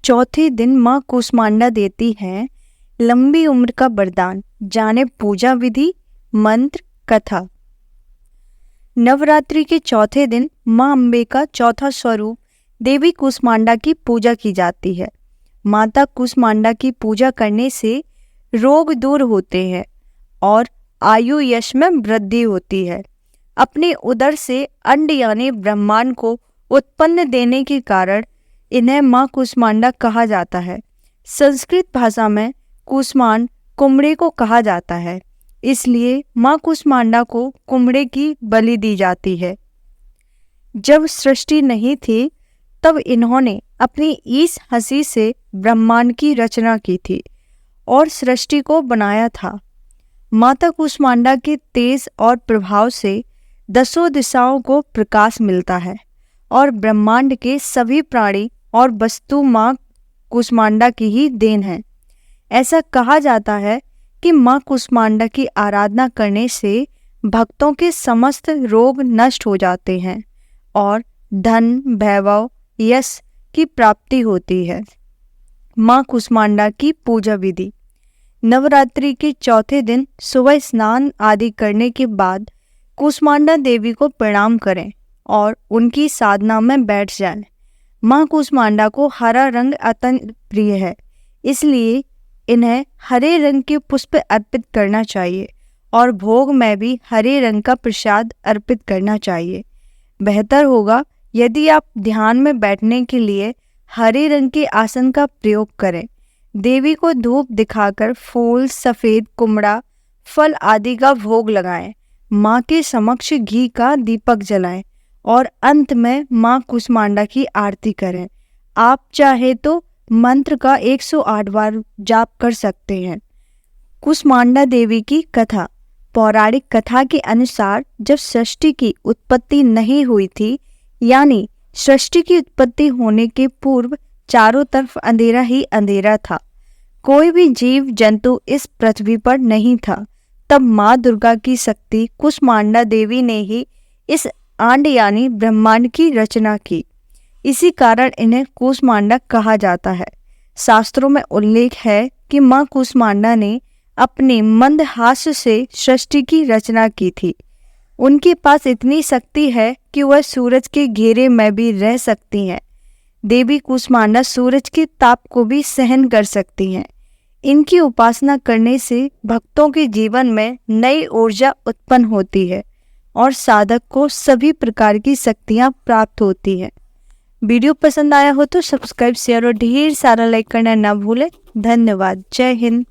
चौथे दिन माँ कूष्मांडा देती है लंबी उम्र का वरदान। जाने पूजा विधि, मंत्र, कथा। नवरात्रि के चौथे दिन माँ अम्बे का चौथा स्वरूप देवी कूष्मांडा की पूजा की जाती है। माता कूष्मांडा की पूजा करने से रोग दूर होते हैं और आयु यश में वृद्धि होती है। अपने उदर से अंड यानी ब्रह्मांड को उत्पन्न देने के कारण इन्हें माँ कूष्मांडा कहा जाता है। संस्कृत भाषा में कूष्मांड कुम्हड़े को कहा जाता है, इसलिए माँ कूष्मांडा को कुम्हड़े की बलि दी जाती है। जब सृष्टि नहीं थी तब इन्होंने अपनी ईस हंसी से ब्रह्मांड की रचना की थी और सृष्टि को बनाया था। माता कूष्मांडा के तेज और प्रभाव से दसों दिशाओं को प्रकाश मिलता है और ब्रह्मांड के सभी प्राणी और वस्तु माँ कूष्मांडा की ही देन है। ऐसा कहा जाता है कि माँ कूष्मांडा की आराधना करने से भक्तों के समस्त रोग नष्ट हो जाते हैं और धन, वैभव, यश की प्राप्ति होती है। माँ कूष्मांडा की पूजा विधि। नवरात्रि के चौथे दिन सुबह स्नान आदि करने के बाद कूष्मांडा देवी को प्रणाम करें और उनकी साधना में बैठ जाएं। माँ कूष्मांडा को हरा रंग अत्यंत प्रिय है, इसलिए इन्हें हरे रंग के पुष्प अर्पित करना चाहिए और भोग में भी हरे रंग का प्रसाद अर्पित करना चाहिए। बेहतर होगा यदि आप ध्यान में बैठने के लिए हरे रंग के आसन का प्रयोग करें। देवी को धूप दिखाकर फूल, सफ़ेद कुमड़ा, फल आदि का भोग लगाएं। माँ के समक्ष घी का दीपक जलाएं और अंत में माँ कूष्मांडा की आरती करें। आप चाहे तो मंत्र का 108 बार जाप कर सकते हैं। कूष्मांडा देवी की कथा। पौराणिक कथा के अनुसार जब सृष्टि की उत्पत्ति नहीं हुई थी, यानी सृष्टि की उत्पत्ति होने के पूर्व चारों तरफ अंधेरा ही अंधेरा था, कोई भी जीव जंतु इस पृथ्वी पर नहीं था, तब माँ दुर्गा की शक्ति कूष्मांडा देवी ने ही इस आंड यानी ब्रह्मांड की रचना की। इसी कारण इन्हें कूष्मांडा कहा जाता है। शास्त्रों में उल्लेख है कि माँ कूष्मांडा ने अपने मंद हास्य से सृष्टि की रचना की थी। उनके पास इतनी शक्ति है कि वह सूरज के घेरे में भी रह सकती हैं। देवी कूष्मांडा सूरज के ताप को भी सहन कर सकती हैं। इनकी उपासना करने से भक्तों के जीवन में नई ऊर्जा उत्पन्न होती है और साधक को सभी प्रकार की शक्तियाँ प्राप्त होती हैं। वीडियो पसंद आया हो तो सब्सक्राइब, शेयर और ढेर सारा लाइक करना ना भूलें। धन्यवाद। जय हिंद।